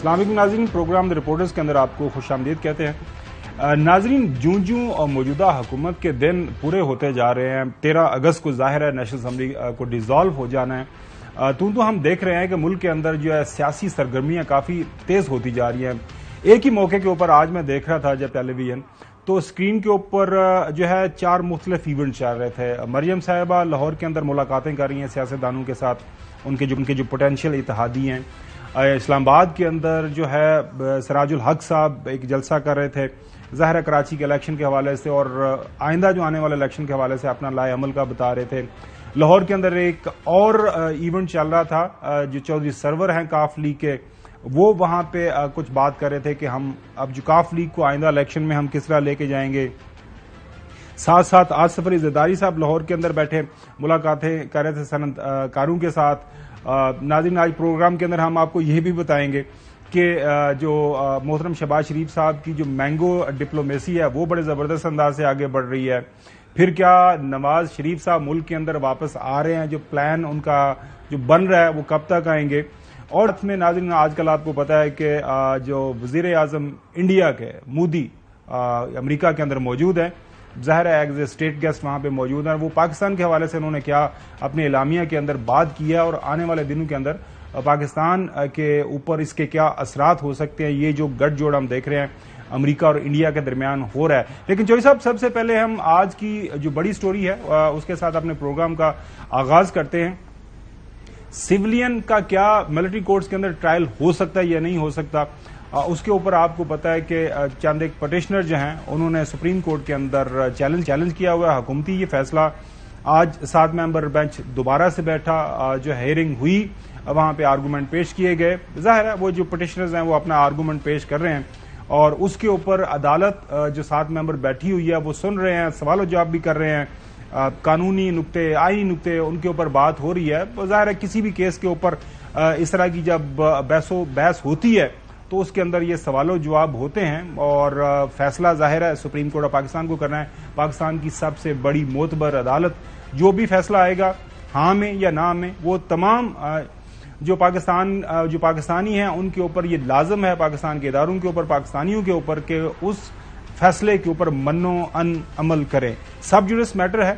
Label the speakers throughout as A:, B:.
A: السلام علیکم ناظرین، پروگرام دی رپورٹرز کے اندر آپ کو خوش آمدید کہتے ہیں۔ ناظرین، جوں موجودہ حکومت کے دن پورے ہوتے جا رہے ہیں، 13 اگست کو ظاہر ہے نیشنل اسمبلی کو ڈیزالو ہو جانا ہے، تو ہم دیکھ رہے ہیں کہ ملک کے اندر جو ہے سیاسی سرگرمیاں کافی تیز ہوتی جا رہی ہیں۔ ایک ہی موقع کے اوپر آج میں دیکھ رہا تھا جب ٹیلی ویژن، تو اسکرین کے اوپر جو ہے 4 مختلف ایونٹ چل رہے تھے۔ مریم صاحبہ لاہور کے اندر ملاقاتیں کر رہی ہیں سیاستدانوں کے ساتھ، ان کے جو پوٹینشیل اتحادی ہیں۔ اسلام آباد کے اندر جو ہے سراج الحق صاحب ایک جلسہ کر رہے تھے، ظاہر ہے کراچی کے الیکشن کے حوالے سے اور آئندہ جو آنے والے الیکشن کے حوالے سے اپنا لائے عمل کا بتا رہے تھے۔ لاہور کے اندر ایک اور ایونٹ چل رہا تھا، جو چودھری سرور ہیں کاف لیگ کے، وہ وہاں پہ کچھ بات کر رہے تھے کہ ہم اب جو کاف لیگ کو آئندہ الیکشن میں ہم کس طرح لے کے جائیں گے۔ ساتھ ساتھ آج سفری زرداری صاحب لاہور کے اندر بیٹھے ملاقاتیں کر رہے تھے صنعت کاروں کے ساتھ۔ ناظرین، آج پروگرام کے اندر ہم آپ کو یہ بھی بتائیں گے کہ جو محترم شہباز شریف صاحب کی جو مینگو ڈپلومیسی ہے وہ بڑے زبردست انداز سے آگے بڑھ رہی ہے۔ پھر کیا نواز شریف صاحب ملک کے اندر واپس آ رہے ہیں، جو پلان ان کا جو بن رہا ہے وہ کب تک آئیں گے۔ اور اس میں ناظرین آج کل آپ کو پتا ہے کہ جو وزیر اعظم انڈیا کے مودی امریکہ کے اندر موجود ہیں، ظاہر ہے ایز اے اسٹیٹ گیسٹ وہاں پہ موجود ہیں۔ وہ پاکستان کے حوالے سے انہوں نے کیا اپنے اعلامیہ کے اندر بات کی ہے اور آنے والے دنوں کے اندر پاکستان کے اوپر اس کے کیا اثرات ہو سکتے ہیں، یہ جو گٹھ جوڑ ہم دیکھ رہے ہیں امریکہ اور انڈیا کے درمیان ہو رہا ہے۔ لیکن چوہدری صاحب، سب سے پہلے ہم آج کی جو بڑی سٹوری ہے اس کے ساتھ اپنے پروگرام کا آغاز کرتے ہیں۔ سیولین کا کیا ملٹری کورٹس کے اندر ٹرائل ہو سکتا ہے یا نہیں ہو سکتا، اس کے اوپر آپ کو پتا ہے کہ چند ایک پٹیشنر جو ہیں انہوں نے سپریم کورٹ کے اندر چیلنج کیا ہوا ہے حکومتی یہ فیصلہ۔ آج 7 ممبر بینچ دوبارہ سے بیٹھا، جو ہیئرنگ ہوئی وہاں پہ آرگومنٹ پیش کیے گئے۔ ظاہر ہے وہ جو پٹیشنرز ہیں وہ اپنا آرگومنٹ پیش کر رہے ہیں اور اس کے اوپر عدالت جو 7 ممبر بیٹھی ہوئی ہے وہ سن رہے ہیں، سوال و جواب بھی کر رہے ہیں، قانونی نقطے، آئینی نقطے ان کے اوپر بات ہو رہی ہے۔ ظاہر ہے کسی بھی کیس کے اوپر اس طرح کی جب بحث ہوتی ہے تو اس کے اندر یہ سوال و جواب ہوتے ہیں اور فیصلہ ظاہر ہے سپریم کورٹ آف پاکستان کو کرنا ہے۔ پاکستان کی سب سے بڑی معتبر عدالت، جو بھی فیصلہ آئے گا ہاں میں یا نہ میں، وہ تمام جو پاکستانی ہیں ان کے اوپر یہ لازم ہے، پاکستان کے اداروں کے اوپر، پاکستانیوں کے اوپر، کہ اس فیصلے کے اوپر منو ان عمل کریں۔ سب جوڈس میٹر ہے،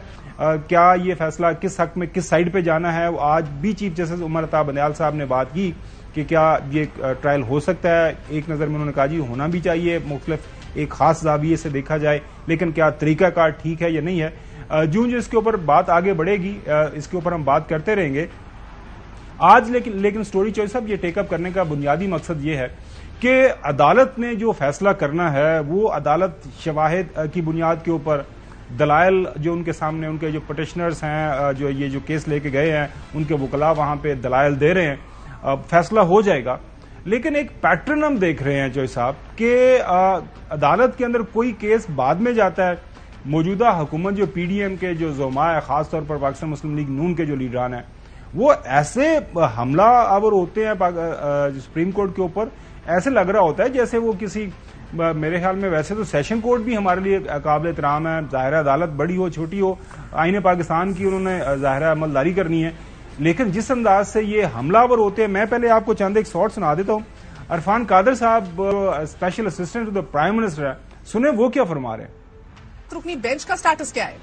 A: کیا یہ فیصلہ کس حق میں کس سائڈ پہ جانا ہے۔ آج بھی چیف جسٹس عمر عطا بندیال صاحب نے بات کی کہ کیا یہ ٹرائل ہو سکتا ہے۔ ایک نظر میں انہوں نے کہا جی ہونا بھی چاہیے، مختلف ایک خاص زاویے سے دیکھا جائے، لیکن کیا طریقہ کار ٹھیک ہے یا نہیں ہے۔ جو اس کے اوپر بات آگے بڑھے گی اس کے اوپر ہم بات کرتے رہیں گے آج۔ لیکن سٹوری چوائس صاحب، یہ ٹیک اپ کرنے کا بنیادی مقصد یہ ہے کہ عدالت نے جو فیصلہ کرنا ہے وہ عدالت شواہد کی بنیاد کے اوپر، دلائل جو ان کے سامنے، ان کے جو پٹیشنرز ہیں جو یہ جو کیس لے کے گئے ہیں ان کے وکلاء وہاں پہ دلائل دے رہے ہیں، فیصلہ ہو جائے گا۔ لیکن ایک پیٹرن ہم دیکھ رہے ہیں جوئی صاحب کہ عدالت کے اندر کوئی کیس بعد میں جاتا ہے، موجودہ حکومت جو پی ڈی ایم کے جو زعماء، خاص طور پر پاکستان مسلم لیگ نون کے جو لیڈران ہیں، وہ ایسے حملہ آور ہوتے ہیں سپریم کورٹ کے اوپر، ایسے لگ رہا ہوتا ہے جیسے وہ کسی، میرے خیال میں ویسے تو سیشن کورٹ بھی ہمارے لیے قابل احترام ہے، ظاہر عدالت بڑی ہو چھوٹی ہو، آئین پاکستان کی انہوں نے ظاہر عملداری کرنی ہے، لیکن جس انداز سے یہ حملہ آور ہوتے ہیں، میں پہلے آپ کو چند ایک شارٹ سنا دیتا ہوں۔ عرفان قادر صاحب special assistant to the prime minister ہے، سنیں وہ کیا فرما رہے ہیں۔
B: رکنی بینچ کا سٹیٹس کیا ہے؟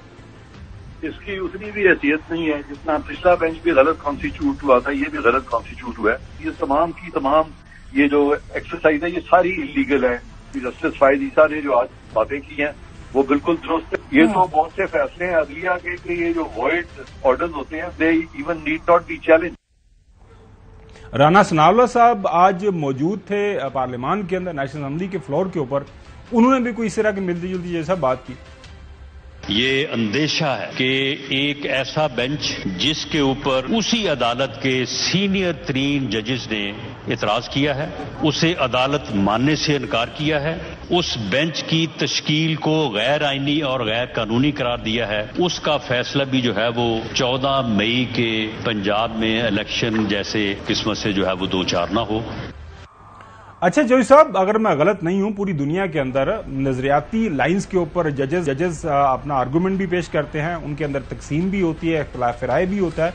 C: اس کی اتنی بھی حیثیت نہیں ہے جتنا پچھلا بینچ بھی غلط کانسٹیچیوٹ ہوا تھا، یہ بھی غلط کانسٹیچیوٹ ہوا ہے۔ یہ تمام کی تمام یہ جو ایکسرسائز ہے یہ ساری انلیگل ہے۔ جسٹس فائز عیسیٰ نے جو آج باتیں کی ہیں وہ بالکل درست ہے۔ یہ تو بہت سے فیصلے ہیں عدلیہ کے کہ یہ جو وائڈ آرڈرز ہوتے ہیں they even need not be challenge.
A: Rana Sanaullah صاحب آج موجود تھے پارلیمان کے اندر نیشنل اسمبلی کے فلور کے اوپر، انہوں نے بھی کوئی اس طرح کی ملتی جلتی جیسا بات کی۔
D: یہ اندیشہ ہے کہ ایک ایسا بینچ جس کے اوپر اسی عدالت کے سینئر ترین ججز نے اعتراض کیا ہے، اسے عدالت ماننے سے انکار کیا ہے، اس بینچ کی تشکیل کو غیر آئینی اور غیر قانونی قرار دیا ہے، اس کا فیصلہ بھی جو ہے وہ 14 مئی کے پنجاب میں الیکشن جیسے قسمت سے جو ہے وہ دوچار نہ ہو۔
A: اچھا جوئی صاحب، اگر میں غلط نہیں ہوں، پوری دنیا کے اندر نظریاتی لائنز کے اوپر ججز اپنا آرگومنٹ بھی پیش کرتے ہیں، ان کے اندر تقسیم بھی ہوتی ہے، اختلاف رائے بھی ہوتا ہے،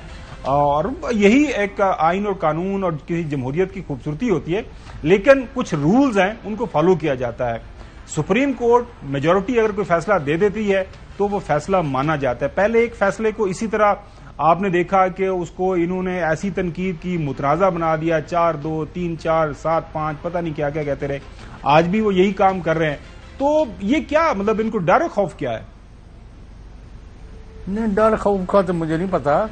A: اور یہی ایک آئین اور قانون اور کسی جمہوریت کی خوبصورتی ہوتی ہے، لیکن کچھ رولز ہیں ان کو فالو کیا جاتا ہے. سپریم کورٹ میجورٹی اگر کوئی فیصلہ دے دیتی ہے تو وہ فیصلہ مانا جاتا ہے. پہلے ایک فیصلے کو اسی طرح آپ نے دیکھا کہ اس کو انہوں نے ایسی تنقید کی، متنازع بنا دیا، 4-2، 3-4، 7-5، پتہ نہیں کیا کیا کہتے رہے. آج بھی وہ یہی کام کر رہے ہیں. تو یہ کیا مطلب ان کو ڈر و خوف کیا ہے؟
B: نہیں، ڈر خوف کا تو مجھے نہیں پتا.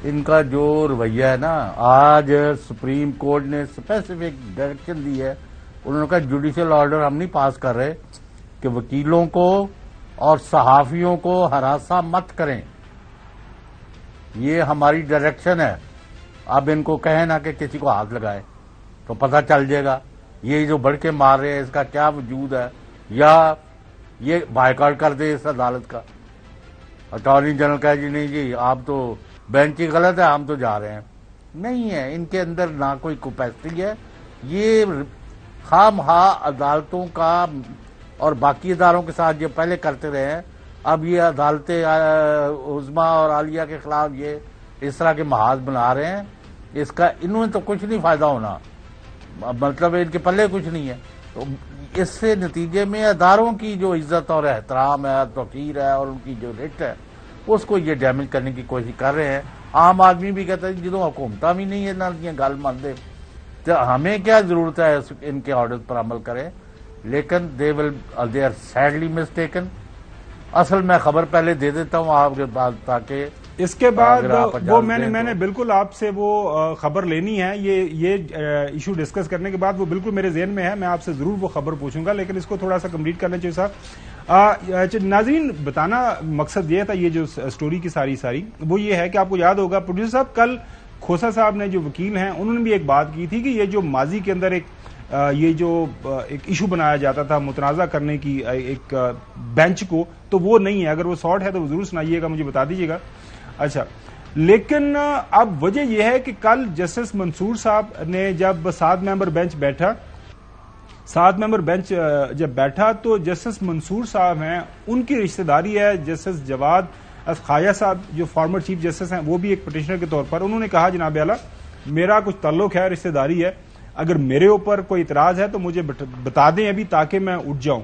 B: ان کا جو رویہ ہے نا، آج سپریم کورٹ نے اسپیسیفک ڈائریکشن دی ہے. انہوں نے کہا جوڈیشل آرڈر ہم نہیں پاس کر رہے کہ وکیلوں کو اور صحافیوں کو ہراساں مت کریں. یہ ہماری ڈائریکشن ہے. اب ان کو کہیں نا کہ کسی کو ہاتھ لگائے تو پتہ چل جائے گا یہ جو بڑھ کے مار رہے ہیں اس کا کیا وجود ہے، یا یہ بائیکاٹ کر دے اس عدالت کا. اٹارنی جنرل کہا جی نہیں جی آپ تو بینچ ہی غلط ہے، ہم تو جا رہے ہیں. نہیں ہے، ان کے اندر نہ کوئی کیپیسٹی ہے. یہ خواہ مخواہ عدالتوں کا اور باقی اداروں کے ساتھ جو پہلے کرتے رہے ہیں، اب یہ عدالتیں عظمیٰ اور عالیہ کے خلاف یہ اس طرح کے محاذ بنا رہے ہیں. اس کا انہوں نے تو کچھ نہیں فائدہ ہونا، مطلب ان کے پلے کچھ نہیں ہے. تو اس سے نتیجے میں اداروں کی جو عزت اور احترام ہے، توقیر ہے، اور ان کی جو رٹ ہے، اس کو یہ ڈیمیج کرنے کی کوشش کر رہے ہیں. عام آدمی بھی کہتا ہے جدو حکومتہ بھی نہیں ہے نہ یہ گل مان دے تو ہمیں کیا ضرورت ہے ان کے آرڈر پر عمل کریں. لیکن دے آر سیڈلی مسٹیکن. اصل میں خبر پہلے دے دیتا ہوں آپ کے بعد تاکہ
A: اس کے بعد وہ میں نے بالکل آپ سے وہ خبر لینی ہے. یہ ایشو ڈسکس کرنے کے بعد وہ بالکل میرے ذہن میں ہے، میں آپ سے ضرور وہ خبر پوچھوں گا، لیکن اس کو تھوڑا سا کمپلیٹ کرنا چاہیے صاحب. ناظرین بتانا مقصد یہ تھا، یہ جو سٹوری کی ساری وہ یہ ہے کہ آپ کو یاد ہوگا پروڈیوسر صاحب کل کھوسا صاحب نے جو وکیل ہیں انہوں نے بھی ایک بات کی تھی کہ یہ جو ماضی کے اندر یہ جو ایک ایشو بنایا جاتا تھا متنازع کرنے کی ایک بینچ کو، تو وہ نہیں ہے. اگر وہ سارٹ ہے تو وہ ضرور سنائیے گا، مجھے بتا دیجیے گا. اچھا، لیکن اب وجہ یہ ہے کہ کل جسٹس منصور صاحب نے جب 7 ممبر بینچ جب بیٹھا تو جسٹس منصور صاحب ہیں، ان کی رشتہ داری ہے جسٹس جواد خواجہ صاحب جو فارمر چیف جسٹس ہیں، وہ بھی ایک پٹیشنر کے طور پر انہوں نے کہا جناب اعلیٰ میرا کچھ تعلق ہے، رشتہ داری ہے، اگر میرے اوپر کوئی اعتراض ہے تو مجھے بتا دیں ابھی تاکہ میں اٹھ جاؤں،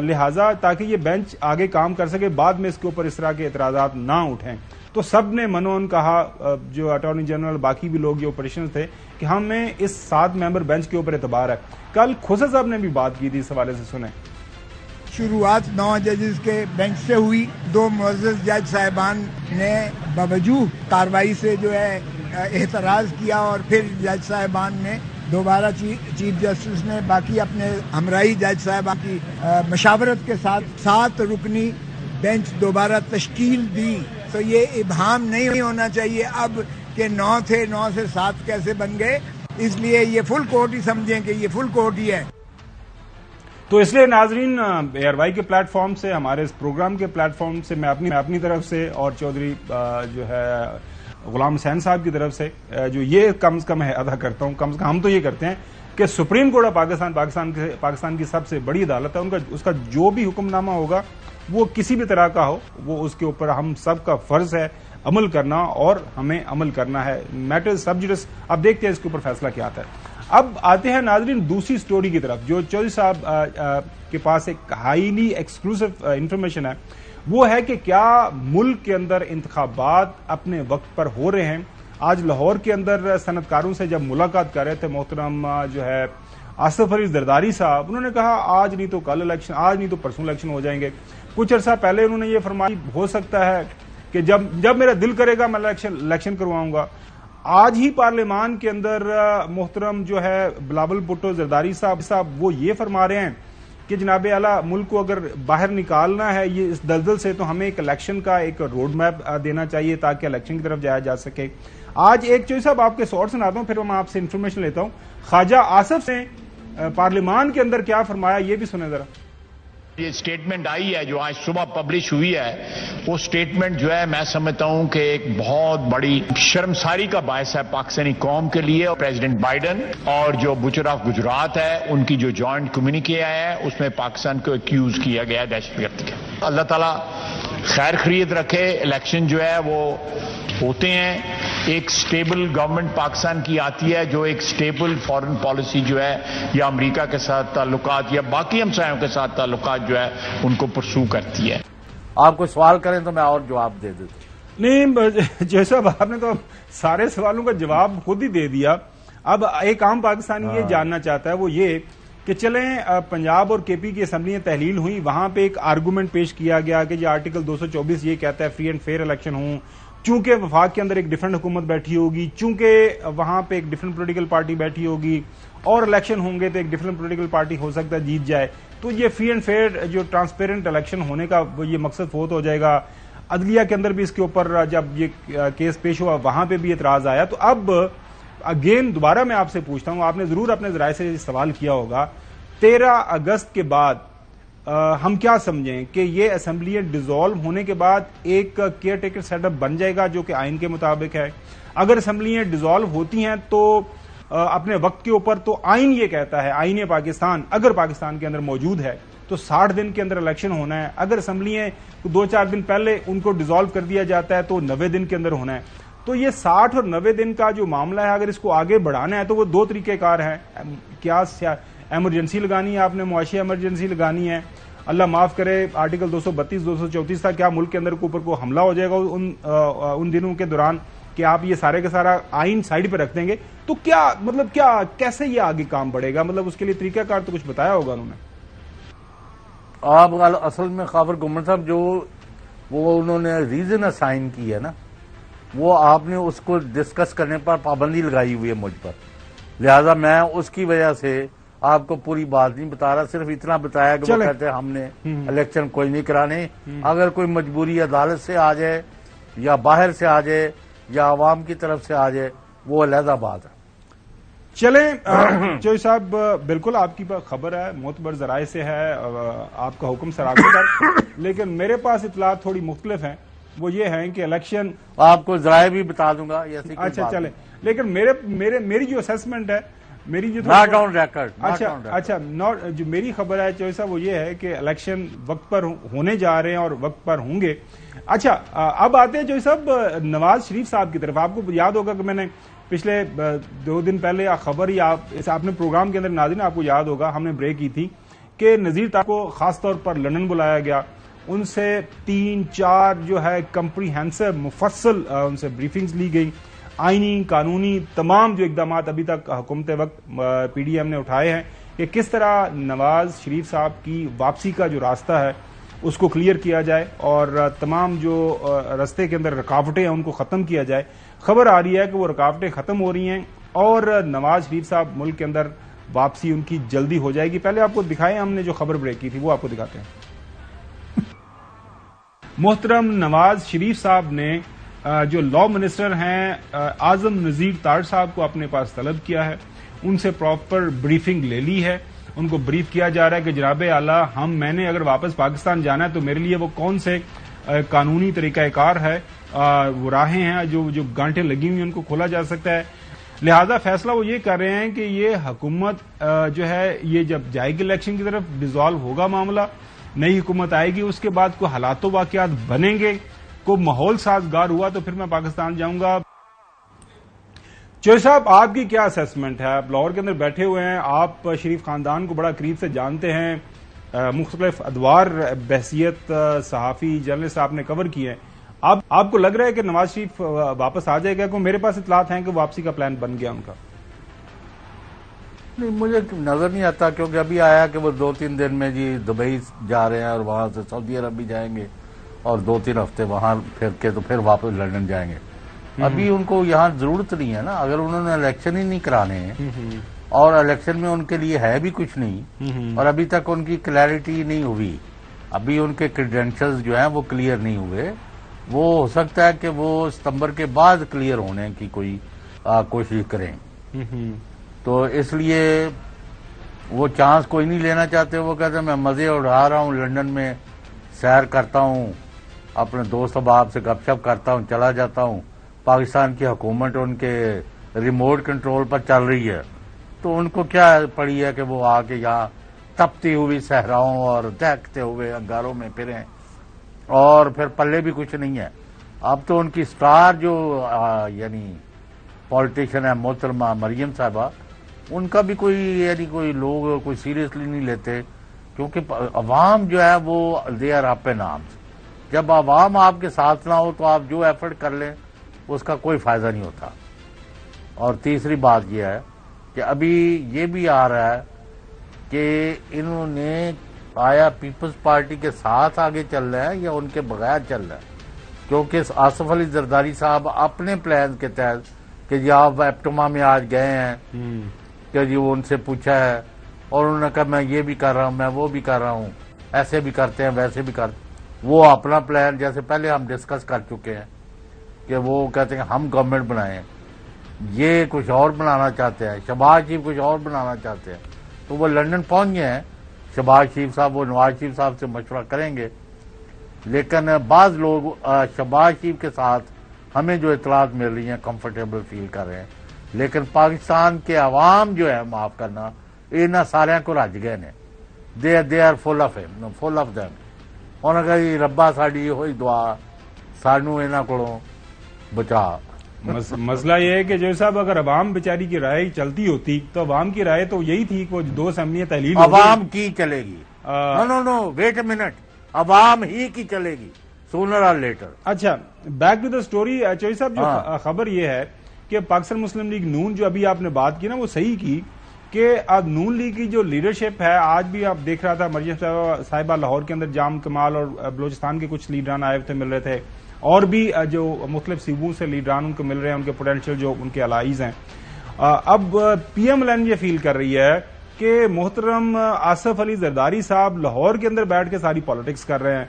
A: لہٰذا تاکہ یہ بینچ آگے کام کر سکے، بعد میں اس کے اوپر اس طرح کے اعتراضات نہ اٹھیں. تو سب نے منون کہا، جو اٹارنی جنرل باقی بھی لوگ جو پٹیشنر تھے، کہ ہمیں اس 7 ممبر بینچ کے اوپر اعتبار ہے. کل کھوسا صاحب نے بھی بات کی تھی اس حوالے سے، سنیں.
E: شروعات 9 ججز کے بینچ سے ہوئی. 2 معزز جج صاحبان نے باوجود کارروائی سے جو ہے اعتراض کیا، اور پھر جج صاحبان نے دوبارہ چیف جسٹس نے باقی اپنے ہمراہی جج صاحبان کی مشاورت کے ساتھ 7 رکنی بینچ دوبارہ تشکیل دی. تو یہ ابہام نہیں ہونا چاہیے اب کہ 9 تھے، 9 سے 7 کیسے بن گئے. اس لیے یہ فل کورٹ ہی سمجھیں کہ یہ فل کورٹ ہی ہے.
A: تو اس لیے ناظرین اے آر وائی کے پلیٹ فارم سے، ہمارے اس پروگرام کے پلیٹ فارم سے میں اپنی طرف سے اور چودھری جو ہے غلام حسین صاحب کی طرف سے جو یہ کم از کم ادا کرتا ہوں، کم از کم ہم تو یہ کرتے ہیں کہ سپریم کورٹ آف پاکستان کی سب سے بڑی عدالت ہے. اس کا جو بھی حکم نامہ ہوگا وہ کسی بھی طرح کا ہو، وہ اس کے اوپر ہم سب کا فرض ہے عمل کرنا، اور ہمیں عمل کرنا ہے. میٹر سب جوڈس. اب دیکھتے ہیں اس کے اوپر فیصلہ کیا آتا ہے. اب آتے ہیں ناظرین دوسری سٹوری کی طرف، جو چودھری صاحب کے پاس ایک ہائیلی ایکسکلوسیو انفارمیشن ہے. وہ ہے کہ کیا ملک کے اندر انتخابات اپنے وقت پر ہو رہے ہیں. آج لاہور کے اندر صنعت کاروں سے جب ملاقات کر رہے تھے محترم جو ہے آصف علی زرداری صاحب، انہوں نے کہا آج نہیں تو کل الیکشن، آج نہیں تو پرسوں الیکشن ہو جائیں گے. کچھ عرصہ پہلے انہوں نے یہ فرمایا ہو سکتا ہے کہ جب میرا دل کرے گا میں الیکشن کرواؤں گا. آج ہی پارلیمان کے اندر محترم جو ہے بلاول بھٹو زرداری صاحب وہ یہ فرما رہے ہیں کہ جناب اعلیٰ ملک کو اگر باہر نکالنا ہے یہ اس دلدل سے تو ہمیں ایک الیکشن کا ایک روڈ میپ دینا چاہیے تاکہ الیکشن کی طرف جایا جا سکے. آج ایک چوہدری صاحب آپ کے سوال سناتا ہوں، پھر میں آپ سے انفارمیشن لیتا ہوں. خواجہ آصف نے پارلیمان کے اندر کیا فرمایا یہ بھی سنیں ذرا.
F: یہ سٹیٹمنٹ آئی ہے جو آج صبح پبلش ہوئی ہے، وہ سٹیٹمنٹ جو ہے میں سمجھتا ہوں کہ ایک بہت بڑی شرمساری کا باعث ہے پاکستانی قوم کے لیے. پریزیڈنٹ بائیڈن اور جو بچر آف گجرات ہے ان کی جو جوائنٹ کمیونیکے آیا ہے اس میں پاکستان کو ایکیوز کیا گیا ہے دہشت گردی کا. اللہ تعالیٰ خیر خرید رکھے. الیکشن جو ہے وہ ہوتے ہیں ایک سٹیبل گورنمنٹ پاکستان کی آتی ہے جو ایک سٹیبل فارن پالیسی جو ہے یا امریکہ کے ساتھ تعلقات یا باقی ہمسایوں کے ساتھ تعلقات جو ہے ان کو پرسو کرتی ہے.
B: آپ کو سوال کریں تو میں اور جواب دے دیتا ہوں.
A: نہیں جیسا آپ نے تو سارے سوالوں کا جواب خود ہی دے دیا. اب ایک عام پاکستانی یہ جاننا چاہتا ہے وہ یہ کہ چلیں پنجاب اور کے پی کی اسمبلیاں تحلیل ہوئی, وہاں پہ ایک آرگومنٹ پیش کیا گیا کہ جو آرٹیکل 224 یہ کہتا ہے فری اینڈ فیئر الیکشن ہوں, چونکہ وفاق کے اندر ایک ڈفرنٹ حکومت بیٹھی ہوگی, چونکہ وہاں پہ ایک ڈفرنٹ پولیٹیکل پارٹی بیٹھی ہوگی اور الیکشن ہوں گے تو ایک ڈفرنٹ پولیٹیکل پارٹی ہو سکتا ہے جیت جائے, تو یہ فری اینڈ فیئر جو ٹرانسپیرنٹ الیکشن ہونے کا یہ مقصد فوت ہو جائے گا. عدلیہ کے اندر بھی اس کے اوپر جب یہ کیس پیش ہوا وہاں پہ بھی اعتراض آیا. تو اب اگین دوبارہ میں آپ سے پوچھتا ہوں, آپ نے ضرور اپنے ذرائع سے سوال کیا ہوگا, 13 اگست کے بعد ہم کیا سمجھیں کہ یہ اسمبلیاں ڈیزالو ہونے کے بعد ایک کیئر ٹیکر سیٹ اپ بن جائے گا جو کہ آئین کے مطابق ہے؟ اگر اسمبلیاں ڈیزالو ہوتی ہیں تو اپنے وقت کے اوپر تو آئین یہ کہتا ہے, آئین پاکستان اگر پاکستان کے اندر موجود ہے تو 60 دن کے اندر الیکشن ہونا ہے. اگر اسمبلیاں 2-4 دن پہلے ان کو ڈیزالو کر دیا جاتا ہے تو 90 دن کے اندر ہونا ہے. تو یہ 60 اور 90 دن کا جو معاملہ ہے اگر اس کو آگے بڑھانا ہے تو وہ 2 طریقہ کار ہیں. کیا ایمرجنسی لگانی ہے, آپ نے معاشی ایمرجنسی لگانی ہے, اللہ معاف کرے آرٹیکل 232-234 تھا, کیا ملک کے اندر اوپر کو حملہ ہو جائے گا ان دنوں کے دوران کہ آپ یہ سارے کا سارا آئین سائڈ پہ رکھ دیں گے, تو کیا مطلب کیا کیسے یہ آگے کام بڑھے گا؟ مطلب اس کے لیے طریقہ کار تو کچھ بتایا ہوگا انہوں نے.
B: آپ اصل میں خافر گمر صاحب جو وہ انہوں نے ریزن اسائن کی ہے نا, وہ آپ نے اس کو ڈسکس کرنے پر پابندی لگائی ہوئی ہے مجھ پر, لہذا میں اس کی وجہ سے آپ کو پوری بات نہیں بتا رہا, صرف اتنا بتایا کہ وہ کہتے ہیں ہم نے الیکشن کوئی نہیں کرانے. اگر کوئی مجبوری عدالت سے آ جائے یا باہر سے آ جائے یا عوام کی طرف سے آ جائے وہ علیحدہ بات ہے.
A: چلیں چوہی صاحب, بالکل آپ کی خبر ہے, معتبر ذرائع سے ہے, آپ کا حکم سراغوں پر, لیکن میرے پاس اطلاعات تھوڑی مختلف ہیں. وہ یہ ہیں کہ الیکشن
B: آپ کو ذرائع بھی بتا دوں گا.
A: اچھا چلیں, لیکن میری جو اسیسمنٹ ہے, میری جو
B: ناٹ آن ریکارڈ,
A: اچھا جو میری خبر ہے چوہی صاحب وہ یہ ہے کہ الیکشن وقت پر ہونے جا رہے ہیں اور وقت پر ہوں گے. اچھا اب آتے ہیں چوہی صاحب نواز شریف صاحب کی طرف. آپ کو یاد ہوگا کہ میں نے پچھلے 2 دن پہلے خبر ہی آپ نے پروگرام کے اندر ناظرین آپ کو یاد ہوگا ہم نے بریک کی تھی کہ نذیر تاریخ کو خاص طور پر لندن بلایا گیا, ان سے 3-4 جو ہے کمپریہنسو مفصل ان سے بریفنگز لی گئی, آئینی قانونی تمام جو اقدامات ابھی تک حکومت وقت پی ڈی ایم نے اٹھائے ہیں کہ کس طرح نواز شریف صاحب کی واپسی کا جو راستہ ہے اس کو کلیئر کیا جائے اور تمام جو راستے کے اندر رکاوٹیں ہیں ان کو ختم کیا جائے. خبر آ رہی ہے کہ وہ رکاوٹیں ختم ہو رہی ہیں اور نواز شریف صاحب ملک کے اندر واپسی ان کی جلدی ہو جائے گی. پہلے آپ کو دکھائیں, ہم نے جو خبر بریک کی تھی وہ آپ کو دکھاتے ہیں. محترم نواز شریف صاحب نے جو لا منسٹر ہیں اعظم نذیر تاڑ صاحب کو اپنے پاس طلب کیا ہے, ان سے پراپر بریفنگ لے لی ہے. ان کو بریف کیا جا رہا ہے کہ جناب اعلیٰ میں نے اگر واپس پاکستان جانا ہے تو میرے لیے وہ کون سے قانونی طریقہ کار ہے, وہ راہیں ہیں جو گانٹیں لگی ہوئی ہیں ان کو کھولا جا سکتا ہے. لہذا فیصلہ وہ یہ کر رہے ہیں کہ یہ حکومت جو ہے یہ جب جائے گی الیکشن کی طرف, ڈیزالو ہوگا معاملہ, نئی حکومت آئے گی, اس کے بعد کوئی حالات و واقعات بنیں گے, کوئی ماحول سازگار ہوا تو پھر میں پاکستان جاؤں گا. چوہی صاحب آپ کی کیا اسیسمنٹ ہے؟ آپ لاہور کے اندر بیٹھے ہوئے ہیں, آپ شریف خاندان کو بڑا قریب سے جانتے ہیں, مختلف ادوار بحثیت صحافی جرنلسٹ آپ نے کور کیے ہیں. آپ کو لگ رہا ہے کہ نواز شریف واپس آ جائے گا؟ کہ میرے پاس اطلاعات ہیں کہ واپسی کا پلان بن گیا ان کا.
B: نہیں, مجھے نظر نہیں آتا, کیونکہ ابھی آیا کہ وہ 2-3 دن میں جی دبئی جا رہے ہیں اور وہاں سے سعودی عرب بھی جائیں گے اور 2-3 ہفتے وہاں پھر کے تو پھر واپس لندن جائیں گے. ابھی ان کو یہاں ضرورت نہیں ہے نا, اگر انہوں نے الیکشن ہی نہیں کرانے ہیں اور الیکشن میں ان کے لیے ہے بھی کچھ نہیں اور ابھی تک ان کی کلیئرٹی نہیں ہوئی, ابھی ان کے کریڈینشلز جو ہیں وہ کلیئر نہیں ہوئے, وہ ہو سکتا ہے کہ وہ ستمبر کے بعد کلیئر ہونے کی کوئی کوشش کریں. تو اس لیے وہ چانس کوئی نہیں لینا چاہتے. وہ کہتے ہیں میں مزے اڑا رہا ہوں, لندن میں سیر کرتا ہوں, اپنے دوست احباب سے گپ شپ کرتا ہوں, چلا جاتا ہوں. پاکستان کی حکومت ان کے ریموٹ کنٹرول پر چل رہی ہے, تو ان کو کیا پڑی ہے کہ وہ آ کے یہاں تپتی ہوئی صحراؤں اور دہکتے ہوئے انگاروں میں پھریں اور پھر پلے بھی کچھ نہیں ہے. اب تو ان کی سٹار جو یعنی پولیٹیشین ہے محترمہ مریم صاحبہ، ان کا بھی کوئی لوگ کوئی سیریسلی نہیں لیتے، کیونکہ عوام جو ہے وہ they are up in arms. جب عوام آپ کے ساتھ نہ ہو تو آپ جو ایفرٹ کر لیں اس کا کوئی فائدہ نہیں ہوتا. اور تیسری بات یہ ہے کہ ابھی یہ بھی آ رہا ہے کہ انہوں نے آیا پیپلز پارٹی کے ساتھ آگے چل رہا ہے یا ان کے بغیر چل رہا ہے، کیونکہ آصف علی زرداری صاحب اپنے پلان کے تحت کہ جی آپ ایپٹما میں آج گئے ہیں کہ جی وہ ان سے پوچھا ہے اور انہوں نے کہا میں یہ بھی کر رہا ہوں، میں وہ بھی کر رہا ہوں، ایسے بھی کرتے ہیں ویسے بھی کرتے ہیں. وہ اپنا پلان جیسے پہلے ہم ڈسکس کر چکے ہیں کہ وہ کہتے ہیں ہم گورنمنٹ بنائیں، یہ کچھ اور بنانا چاہتے ہیں، شہباز شریف کچھ اور بنانا چاہتے ہیں. تو وہ لندن پہنچ گئے ہیں شہباز شریف صاحب، وہ نواز شریف صاحب سے مشورہ کریں گے. لیکن بعض لوگ شہباز شریف کے ساتھ ہمیں جو اطلاعات مل رہی ہیں کمفرٹیبل فیل کر رہے ہیں، لیکن پاکستان کے عوام جو ہے معاف کرنا انہاں سارے کو رج گئے نے. دے آر فل آف ہم، فل آف دم. انہوں نے کہا جی ربا ساڈی ہوئی دعا سانو انہاں کولوں بچا.
A: مسئلہ یہ ہے کہ جو صاحب اگر عوام بیچاری کی رائے چلتی ہوتی تو عوام کی رائے تو یہی تھی کہ وہ 2 اسمبلیاں تحلیل
B: عوام کی چلے گی. نو ویٹ اے منٹ، عوام ہی کی چلے گی سونر اور لیٹر.
A: اچھا back to the story Chaudhry صاحب، جو خبر یہ ہے کہ پاکستان مسلم لیگ نون جو ابھی آپ نے بات کی نا وہ صحیح کی کہ اب نون لیگ کی جو لیڈرشپ ہے، آج بھی آپ دیکھ رہا تھا مریم صاحبہ لاہور کے اندر جام کمال اور بلوچستان کے کچھ لیڈران آئے تھے، مل رہے تھے، اور بھی جو مختلف صوبوں سے لیڈران ان کو مل رہے ہیں، ان کے پوٹینشیل جو ان کے الائیز ہیں. اب پی ایم ایل این یہ فیل کر رہی ہے کہ محترم آصف علی زرداری صاحب لاہور کے اندر بیٹھ کے ساری پالیٹکس کر رہے ہیں.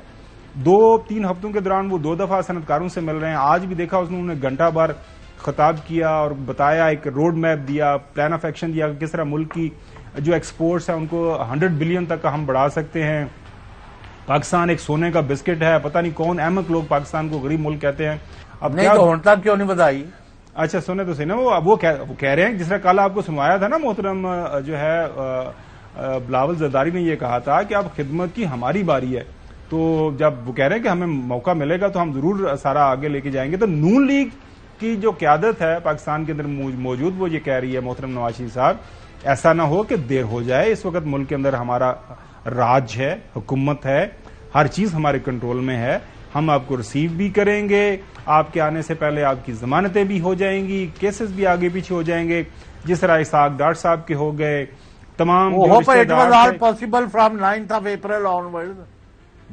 A: 2-3 ہفتوں کے دوران وہ 2 دفعہ صنعتکاروں سے مل رہے ہیں. آج بھی دیکھا انہوں نے گھنٹہ بھر خطاب کیا اور بتایا، ایک روڈ میپ دیا، پلان آف ایکشن دیا کہ کس طرح ملک کی جو ایکسپورٹس ہیں ان کو 100 بلین تک ہم بڑھا سکتے ہیں. پاکستان ایک سونے کا بسکٹ ہے، پتہ نہیں کون احمق لوگ پاکستان کو غریب ملک کہتے ہیں. اب
B: نہیں تو ہوں تک کیوں نہیں بتائی؟
A: اچھا سنے تو صحیح نا، وہ کہہ رہے ہیں جس طرح کل آپ کو سنوایا تھا نا، محترم جو ہے بلاول زرداری نے یہ کہا تھا کہ اب خدمت کی ہماری باری ہے. تو جب وہ کہہ رہے ہیں کہ ہمیں موقع ملے گا تو ہم ضرور سارا آگے لے کے جائیں گے. تو نون لیگ کی جو قیادت ہے پاکستان کے اندر موجود، وہ یہ کہہ رہی ہے محترم نواز شریف صاحب ایسا نہ ہو کہ دیر ہو جائے. اس وقت ملک کے اندر ہمارا راج ہے، حکومت ہے، ہر چیز ہمارے کنٹرول میں ہے، ہم آپ کو ریسیو بھی کریں گے، آپ کے آنے سے پہلے آپ کی ضمانتیں بھی ہو جائیں گی، کیسز بھی آگے پیچھے ہو جائیں گے، جس طرح اسحاق ڈار صاحب کے ہو گئے. تمام
B: possible from 9th of April onwards،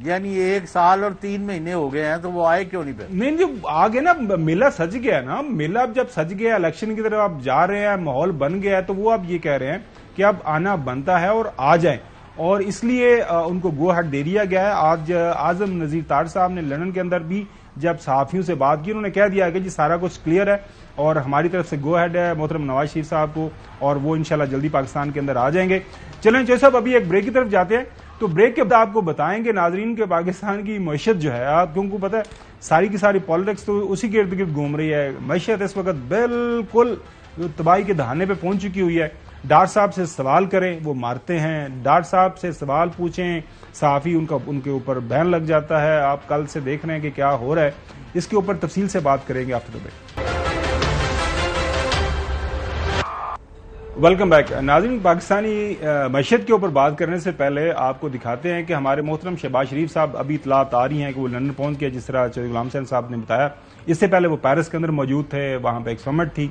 B: یعنی 1 سال اور 3 مہینے ہو گئے ہیں، تو وہ آئے کیوں نہیں پہ؟
A: نہیں جو آگے نا میلہ سج گیا نا، میلہ اب جب سج گیا، الیکشن کی طرف آپ جا رہے ہیں، ماحول بن گیا ہے، تو وہ آپ یہ کہہ رہے ہیں کہ اب آنا بنتا ہے اور آ جائیں، اور اس لیے ان کو گو ہیڈ دے دیا گیا ہے. آج اعظم نذیر تاج صاحب نے لندن کے اندر بھی جب صحافیوں سے بات کی، انہوں نے کہہ دیا کہ جی سارا کچھ کلیئر ہے اور ہماری طرف سے گو ہیڈ ہے محترم نواز شریف صاحب کو، اور وہ انشاءاللہ جلدی پاکستان کے اندر آ جائیں گے. چلیں چوہدری صاحب ابھی ایک بریک کی طرف جاتے ہیں، تو بریک کے بعد آپ کو بتائیں گے ناظرین کہ پاکستان کی معیشت جو ہے، آپ کو پتہ ہے ساری کی ساری پالیٹکس تو اسی کے ارد گرد گھوم رہی ہے. معیشت اس وقت بالکل تباہی کے دہانے پہ پہنچ چکی ہوئی ہے. ڈار صاحب سے سوال کریں وہ مارتے ہیں، ڈار صاحب سے سوال پوچھیں صحافی ان کے اوپر بین لگ جاتا ہے. آپ کل سے دیکھ رہے ہیں کہ کیا ہو رہا ہے، اس کے اوپر تفصیل سے بات کریں گے after the break. Welcome back ناظرین. پاکستانی معیشت کے اوپر بات کرنے سے پہلے آپ کو دکھاتے ہیں کہ ہمارے محترم شہباز شریف صاحب ابھی اطلاعات آ رہی ہیں کہ وہ لندن پہنچ گئے، جس طرح چودھری غلام حسین صاحب نے بتایا. اس سے پہلے وہ پیرس کے اندر موجود تھے، وہاں پہ ایک سمٹ تھی،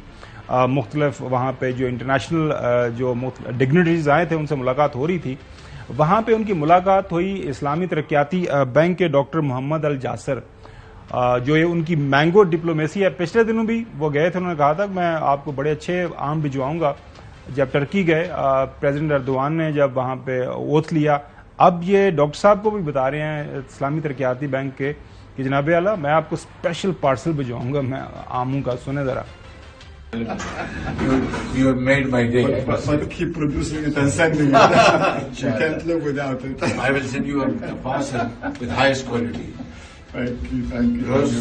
A: مختلف وہاں پہ جو انٹرنیشنل جو ڈگنیٹریز آئے تھے ان سے ملاقات ہو رہی تھی. وہاں پہ ان کی ملاقات ہوئی اسلامی ترقیاتی بینک کے ڈاکٹر محمد الجاسر، جو ان کی مینگو ڈپلومیسی ہے. پچھلے دنوں بھی وہ گئے تھے، انہوں نے کہا تھا کہ میں آپ کو بڑے اچھے آم بھجواؤں گا. جب ٹرکی گئے پریزیڈنٹ اردوان نے جب وہاں پہ اوتھ لیا، اب یہ ڈاکٹر صاحب کو بھی بتا رہے ہیں اسلامی ترقیاتی بینک کے کہ جناب اعلیٰ میں آپ کو اسپیشل پارسل بھجواؤں گا میں آموں کا. سنیں ذرا.
G: You have made my day.
H: But keep producing it and sending it. You can't live without it.
G: I will send you a parcel with highest quality.
H: Thank you.
G: Rose,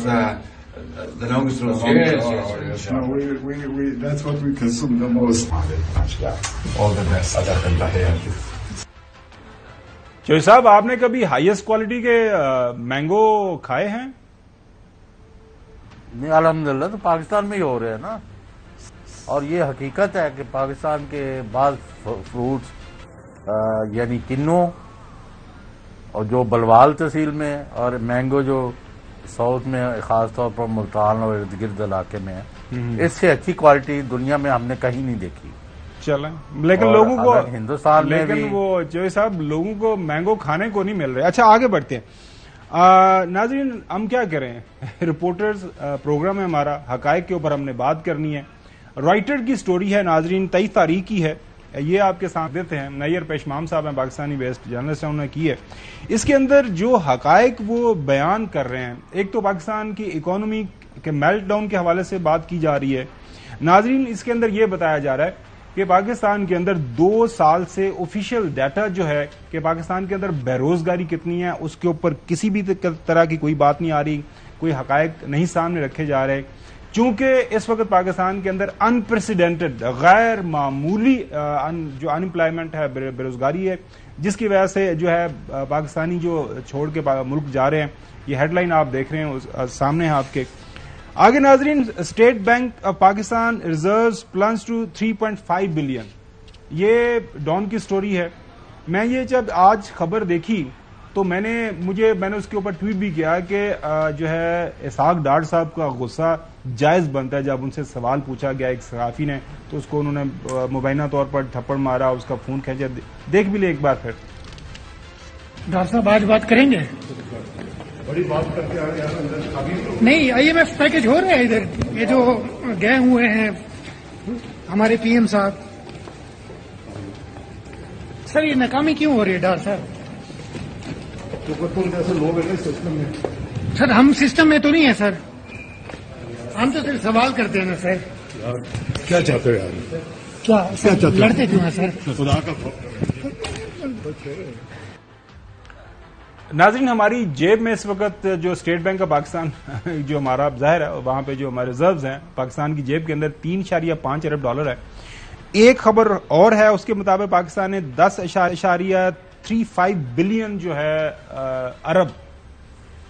G: the longest rose.
H: Yes. No, we that's what we consume the most. All the best.
A: Chaudhry صاحب آپ نے کبھی highest quality کے mango کھائے ہیں؟
B: نہیں الحمدللہ تو پاکستان میں ہی ہو رہے ہیں نا، اور یہ حقیقت ہے کہ پاکستان کے بعض فروٹس یعنی کنو اور جو بلوال تحصیل میں، اور مینگو جو ساؤتھ میں خاص طور پر ملتان اور ارد گرد علاقے میں ہے، اس سے اچھی کوالٹی دنیا میں ہم نے کہیں نہیں دیکھی.
A: چلیں لیکن لوگوں کو
B: ہندوستان میں
A: لیکن
B: بھی
A: وہ جو صاحب لوگوں کو مینگو کھانے کو نہیں مل رہے. اچھا آگے بڑھتے ہیں. ناظرین ہم کیا کریں، رپورٹرز پروگرام ہے ہمارا، حقائق کے اوپر ہم نے بات کرنی ہے. رائٹر کی سٹوری ہے ناظرین، 23 تاریخ کی ہے، یہ آپ کے ساتھ دیتے ہیں. نیئر پیشمام صاحب ہیں، پاکستانی بیسڈ جرنلسٹ ہیں، انہوں نے کی ہے. اس کے اندر جو حقائق وہ بیان کر رہے ہیں، ایک تو پاکستان کی اکانومی کے میلٹ ڈاؤن کے حوالے سے بات کی جا رہی ہے. ناظرین اس کے اندر یہ بتایا جا رہا ہے کہ پاکستان کے اندر 2 سال سے آفیشیل ڈیٹا جو ہے کہ پاکستان کے اندر بے روزگاری کتنی ہے اس کے اوپر کسی بھی طرح کی کوئی بات نہیں آ رہی، کوئی حقائق نہیں سامنے رکھے جا رہے. چونکہ اس وقت پاکستان کے اندر انپریسیڈنٹڈ غیر معمولی جو انمپلائمنٹ ہے، بے روزگاری ہے، جس کی وجہ سے جو ہے پاکستانی جو چھوڑ کے ملک جا رہے ہیں. یہ ہیڈ لائن آپ دیکھ رہے ہیں سامنے آپ کے. آگے ناظرین، State Bank of Pakistan reserves plunges to 3.5 billion. یہ ڈان کی سٹوری ہے. میں یہ جب آج خبر دیکھی تو میں نے اس کے اوپر ٹویٹ بھی کیا کہ جو ہے اسحاق ڈاڑ صاحب کا غصہ جائز بنتا ہے. جب ان سے سوال پوچھا گیا ایک صحافی نے تو اس کو انہوں نے مبینہ طور پر تھپڑ مارا، اس کا فون کھینچا. دیکھ بھی لیں ایک بار پھر.
I: ڈاکٹر صاحب آج بات کریں گے؟
H: بڑی بات کرتے آ رہے ہیں
I: نہیں، IMF پیکج ہو رہا ہے ادھر. یہ جو گئے ہوئے ہیں ہمارے PM صاحب، سر یہ ناکامی کیوں ہو رہی ہے ڈاکٹر صاحب؟
H: جیسے لوگ ہیں سسٹم میں.
I: سر ہم سسٹم میں تو نہیں ہے سر، ہم تو صرف سوال کرتے ہیں نا سر.
H: کیا چاہتے ہو یار؟
I: کیا لڑتے کیوں ہیں سر؟
H: خدا کا
A: ناظرین ہماری جیب میں اس وقت جو اسٹیٹ بینک آف پاکستان جو ہمارا ظاہر ہے وہاں پہ جو ہمارے ریزروز ہیں پاکستان کی جیب کے اندر 3.5 ارب ڈالر ہے. ایک خبر اور ہے اس کے مطابق پاکستان نے 10.35 بلین جو ہے ارب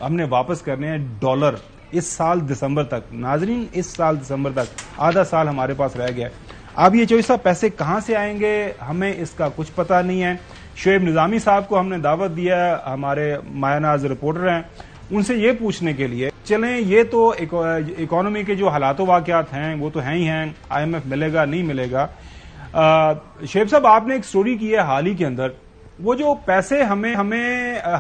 A: ہم نے واپس کرنے ہیں ڈالر اس سال دسمبر تک. ناظرین اس سال دسمبر تک آدھا سال ہمارے پاس رہ گیا. اب یہ چوہیسا پیسے کہاں سے آئیں گے ہمیں اس کا کچھ پتہ نہیں ہے. شعیب نظامی صاحب کو ہم نے دعوت دیا ہے، ہمارے مایہ ناز رپورٹر ہیں، ان سے یہ پوچھنے کے لیے چلیں یہ تو اکانومی کے جو حالات و واقعات ہیں وہ تو ہیں ہی ہیں، IMF ملے گا نہیں ملے گا. شعیب صاحب آپ نے ایک سٹوری کی ہے حال ہی کے اندر، وہ جو پیسے ہمیں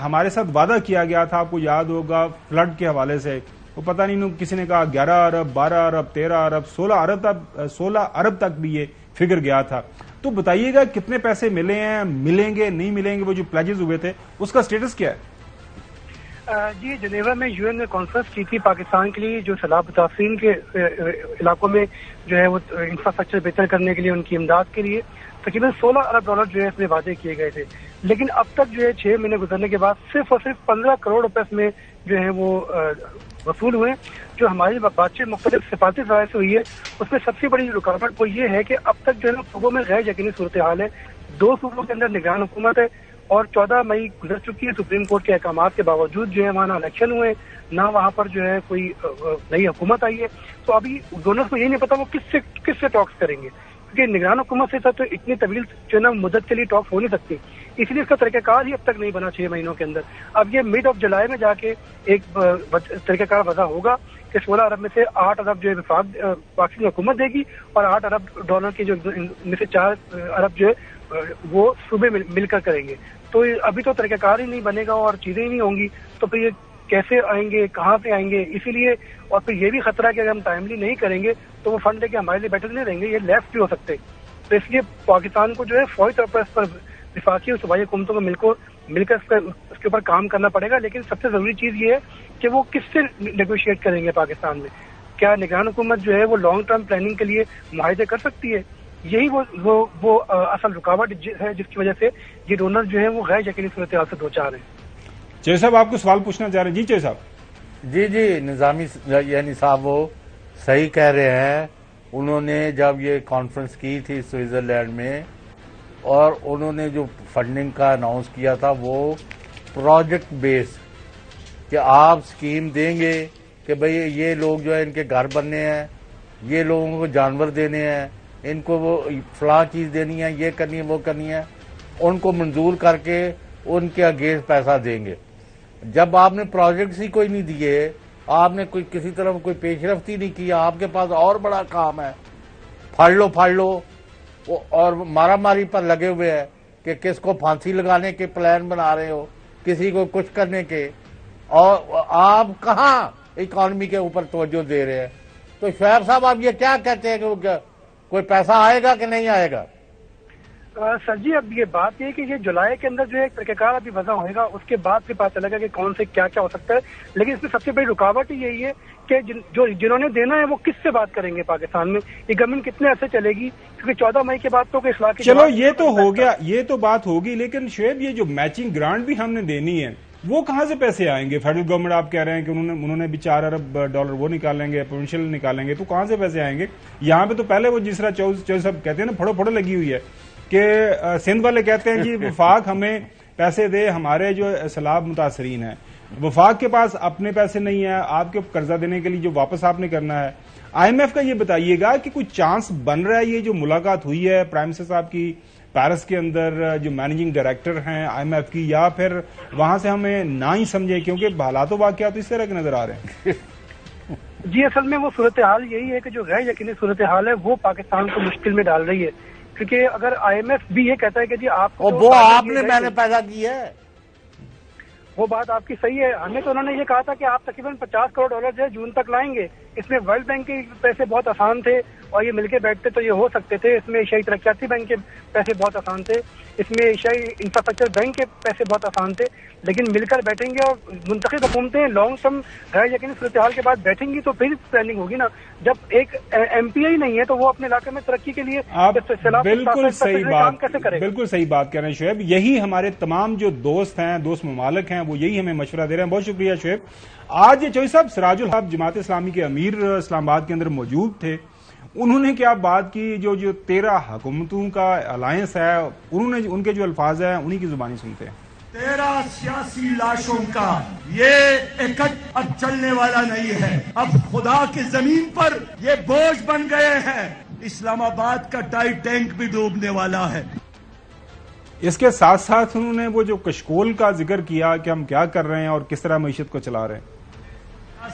A: ہمارے ساتھ وعدہ کیا گیا تھا، آپ کو یاد ہوگا فلڈ کے حوالے سے، وہ پتہ نہیں کسی نے کہا 11 ارب 12 ارب 13 ارب 16 ارب تک بھی یہ فگر گیا تھا. تو بتائیے گا کتنے پیسے ملے ہیں، ملیں گے نہیں ملیں گے، وہ جو پلیجز ہوئے تھے اس کا سٹیٹس کیا ہے؟
J: جی جنیوا میں UN نے کانفرنس کی تھی پاکستان کے لیے جو سیلاب متاثرین کے علاقوں میں جو ہے وہ انفراسٹرکچر بہتر کرنے کے لیے ان کی امداد کے لیے تقریباً 16 ارب ڈالر جو ہے اس میں وعدے کیے گئے تھے. لیکن اب تک جو ہے 6 مہینے گزرنے کے بعد صرف اور صرف 15 کروڑ روپے میں جو ہے وہ وصول ہوئے. جو ہماری بات چیت مختلف سفارتی ذرائع سے ہوئی ہے اس میں سب سے بڑی رکاوٹ وہ یہ ہے کہ اب تک جو ہے نا صوبوں میں غیر یقینی صورتحال ہے. 2 صوبوں کے اندر نگران حکومت ہے اور 14 مئی گزر چکی ہے. سپریم کورٹ کے احکامات کے باوجود جو ہے وہاں نہ الیکشن ہوئے نہ وہاں پر جو ہے کوئی نئی حکومت آئی ہے. تو ابھی دونوں کو یہ نہیں پتا وہ کس سے ٹاکس کریں گے، کیونکہ نگران حکومت سے تو اتنی طویل جو ہے نا مدت کے لیے ٹاکس ہو نہیں سکتی. اس لیے اس کا طریقہ کار ہی اب تک نہیں بنا 6 مہینوں کے اندر. اب یہ مڈ آف جولائی میں جا کے ایک طریقہ کار وضع ہوگا کہ 16 ارب میں سے 8 ارب جو ہے پاکستانی حکومت دے گی اور 8 ارب ڈالر کے جو میں سے 4 ارب جو ہے وہ صوبے مل کر کریں گے. تو ابھی تو طریقہ کار ہی نہیں بنے گا اور چیزیں ہی نہیں ہوں گی تو پھر یہ کیسے آئیں گے، کہاں سے آئیں گے؟ اسی لیے اور پھر یہ بھی خطرہ ہے کہ اگر ہم ٹائملی نہیں کریں گے تو وہ فنڈ لے کے ہمارے لیے بیٹھے نہیں رہیں گے، یہ لیفٹ بھی ہو سکتے. تو اس لیے پاکستان کو جو ہے فوری طور پر اس پر وفاقی اور صوبائی حکومتوں کو مل کر اس کے اوپر کام کرنا پڑے گا. لیکن سب سے ضروری چیز یہ ہے کہ وہ کس سے نیگوشیٹ کریں گے پاکستان میں. کیا نگران حکومت جو ہے وہ لانگ ٹرم پلاننگ کے لیے معاہدے کر سکتی ہے؟ یہی وہ اصل رکاوٹ ہے جس کی وجہ سے یہ ڈونر جو ہے وہ غیر یقینی صورتحال سے دوچار ہیں.
A: چوہے صاحب آپ کو سوال پوچھنا چاہ رہے ہیں. جی چوہے صاحب.
B: جی نظامی یعنی صاحب وہ صحیح کہہ رہے ہیں. انہوں نے جب یہ کانفرنس کی تھی سوئٹزرلینڈ میں اور انہوں نے جو فنڈنگ کا اناؤنس کیا تھا وہ پروجیکٹ بیس کہ آپ سکیم دیں گے کہ بھئی یہ لوگ جو ہے ان کے گھر بننے ہیں، یہ لوگوں کو جانور دینے ہیں، ان کو وہ فلاں چیز دینی ہے، یہ کرنی ہے، وہ کرنی ہے، ان کو منظور کر کے ان کے اگینسٹ پیسہ دیں گے. جب آپ نے پروجیکٹس ہی کوئی نہیں دیے، آپ نے کوئی کسی طرف کوئی پیش رفت ہی نہیں کیا، آپ کے پاس اور بڑا کام ہے، پھاڑ لو اور مارا ماری پر لگے ہوئے ہیں کہ کس کو پھانسی لگانے کے پلان بنا رہے ہو، کسی کو کچھ کرنے کے، اور آپ کہاں اکانومی کے اوپر توجہ دے رہے ہیں. تو شعیب صاحب آپ یہ کیا کہتے ہیں کہ کوئی پیسہ آئے گا کہ نہیں آئے گا؟
J: سر جی، اب یہ بات یہ کہ یہ جولائی کے اندر جو ہے ایک طریقہ کار ابھی وضع ہوئے گا، اس کے بعد پھر پتہ چلے گا کہ کون سے کیا ہو سکتا ہے. لیکن اس میں سب سے بڑی رکاوٹ یہی ہے کہ جنہوں نے دینا ہے وہ کس سے بات کریں گے پاکستان میں، یہ گورنمنٹ کتنے عرصے چلے گی، کیونکہ 14 مئی کے بعد تو اصلاح کی
A: چلو یہ تو ہو گیا، یہ تو بات ہوگی. لیکن شعیب یہ جو میچنگ گرانٹ بھی ہم نے دینی ہے وہ کہاں سے پیسے آئیں گے؟ فیڈرل گورنمنٹ آپ کہہ رہے ہیں کہ انہوں نے بھی $4 ارب وہ نکالیں گے، پروونشل نکالیں گے، تو کہاں سے پیسے آئیں گے؟ یہاں پہ تو پہلے وہ جس طرح چوہدری صاحب کہتے ہیں نا، پھوڑو لگی ہوئی ہے کہ سندھ والے کہتے ہیں جی وفاق ہمیں پیسے دے، ہمارے جو سیلاب متاثرین ہیں، وفاق کے پاس اپنے پیسے نہیں ہیں آپ کے قرضہ دینے کے لیے جو واپس آپ نے کرنا ہے. IMF کا یہ بتائیے گا کہ کوئی چانس بن رہا ہے یہ جو ملاقات ہوئی ہے پرائم منسٹر صاحب کی پیرس کے اندر جو مینیجنگ ڈائریکٹر ہیں IMF کی، یا پھر وہاں سے ہمیں نہ ہی سمجھے کیونکہ حالات و واقعات اس طرح کے نظر آ رہے ہیں؟
J: جی اصل میں وہ صورتحال یہی ہے کہ جو غیر یقینی صورتحال ہے وہ پاکستان کو مشکل میں ڈال رہی ہے، کیونکہ اگر IMF بھی یہ کہتا ہے کہ جی
B: آپ نے میں نے پیدا کی ہے،
J: وہ بات آپ کی صحیح ہے. ہمیں تو انہوں نے یہ کہا تھا کہ آپ تقریباً $50 کروڑ جو ہے جون تک لائیں گے. اس میں ورلڈ بینک کے پیسے بہت آسان تھے اور یہ مل کے بیٹھتے تو یہ ہو سکتے تھے. اس میں ایشیائی ترقیاتی بینک کے پیسے بہت آسان تھے، اس میں ایشیائی انفراسٹرکچر بینک کے پیسے بہت آسان تھے. لیکن مل کر بیٹھیں گے اور منتخب حکومتیں لانگ ٹرم غیر یقینی صورتحال کے بعد بیٹھیں گی تو پھر پلاننگ ہوگی نا. جب ایک MP ہی نہیں ہے تو وہ اپنے علاقے میں ترقی کے لیے
A: بالکل صحیح بات کہہ رہے ہیں شعیب. یہی ہمارے تمام جو دوست ممالک ہیں وہ یہی ہمیں مشورہ دے رہے ہیں. بہت شکریہ شعیب. آج چوہدری صاحب سراج الحق جماعت اسلامی کے امیر اسلام آباد کے اندر موجود تھے. انہوں نے کیا بات کی؟ جو 13 حکومتوں کا الائنس ہے ان کے جو الفاظ ہیں انہی کی زبانی سنتے ہیں.
K: 13 سیاسی لاشوں کا یہ اکٹھ اب چلنے والا نہیں ہے، اب خدا کی زمین پر یہ بوجھ بن گئے ہیں. اسلام آباد کا ٹینک بھی ڈوبنے والا ہے.
A: اس کے ساتھ ساتھ انہوں نے وہ جو کشکول کا ذکر کیا کہ ہم کیا کر رہے ہیں اور کس طرح معیشت کو چلا رہے ہیں.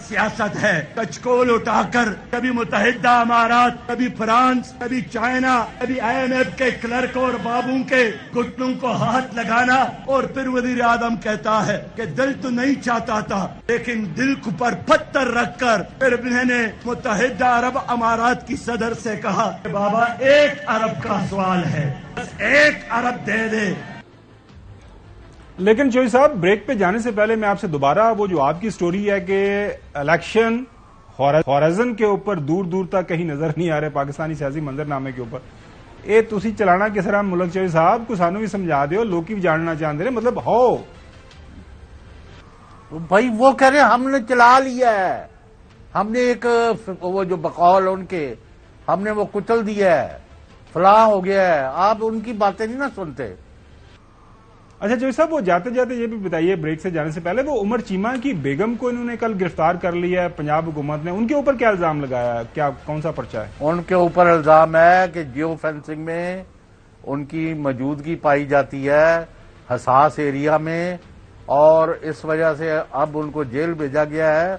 K: سیاست ہے کچکول اٹھا کر کبھی متحدہ امارات، کبھی فرانس، کبھی چائنا، کبھی IMF کے کلرکوں اور بابوں کے گھٹنوں کو ہاتھ لگانا، اور پھر وزیر اعظم کہتا ہے کہ دل تو نہیں چاہتا تھا لیکن دل کو پر پتھر رکھ کر پھر میں نے متحدہ عرب امارات کی صدر سے کہا کہ بابا 1 ارب کا سوال ہے، بس 1 ارب دے دے.
A: لیکن چوہدری صاحب بریک پہ جانے سے پہلے میں آپ سے دوبارہ وہ جو آپ کی سٹوری ہے کہ الیکشن ہورائزن کے اوپر دور تک کہیں نظر نہیں آ رہے پاکستانی سیاسی منظر نامے کے اوپر، یہ تسی چلانا کس طرح ملک چوہدری صاحب کو سانو بھی سمجھا دیو، لوگ بھی جاننا چاہتے ہیں مطلب ہو
B: بھائی. وہ کہہ رہے ہیں ہم نے چلا لیا ہے، ہم نے ایک وہ جو بقول ان کے ہم نے وہ کچل دیا ہے، فلاں ہو گیا ہے. آپ ان کی باتیں نہیں نہ سنتے.
A: اچھا چوہدری صاحب وہ جاتے جاتے یہ بھی بتائیے بریک سے جانے سے پہلے، وہ عمر چیمہ کی بیگم کو انہوں نے کل گرفتار کر لیا ہے پنجاب حکومت نے، ان کے اوپر کیا الزام لگایا ہے؟ کیا کون سا پرچہ ہے؟
B: ان کے اوپر الزام ہے کہ جیو فینسنگ میں ان کی موجودگی پائی جاتی ہے حساس ایریا میں، اور اس وجہ سے اب ان کو جیل بھیجا گیا ہے.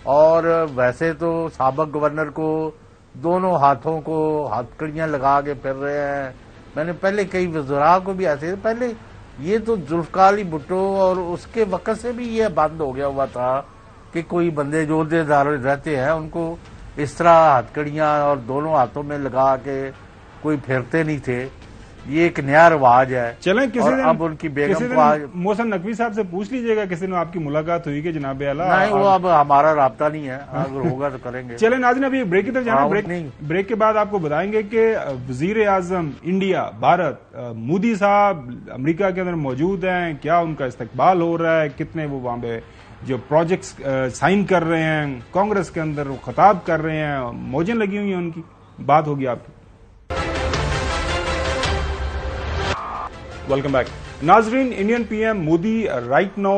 B: اور ویسے تو سابق گورنر کو دونوں ہاتھوں کو ہتھکڑیاں لگا کے پھر رہے ہیں. میں نے پہلے کئی وزراء کو بھی ایسے، پہلے یہ تو ذوالفقار علی بھٹو اور اس کے وقت سے بھی یہ بند ہو گیا ہوا تھا کہ کوئی بندے جو عہدیدار رہتے ہیں ان کو اس طرح ہتھکڑیاں اور دونوں ہاتھوں میں لگا کے کوئی پھیرتے نہیں تھے. یہ ایک نیا رواج ہے.
A: چلیں کسی دن
B: اب ان کی بیگم کو
A: محسن نقوی صاحب سے پوچھ لیجئے گا کسی دن آپ کی ملاقات ہوئی کہ جناب اعلیٰ.
B: نہیں وہ اب ہمارا رابطہ نہیں ہے، اگر ہوگا تو کریں گے.
A: چلیں ناظرین ابھی بریک کی طرف جانا، بریک کے بعد آپ کو بتائیں گے کہ وزیر اعظم انڈیا بھارت مودی صاحب امریکہ کے اندر موجود ہیں، کیا ان کا استقبال ہو رہا ہے، کتنے وہ وہاں پہ جو پروجیکٹس سائن کر رہے ہیں، کانگریس کے اندر وہ خطاب کر رہے ہیں، موجیں لگی ہوئی ہیں ان کی، بات ہوگی آپ کی. Welcome back. ناظرین، انڈین پی ایم مودی رائٹ نو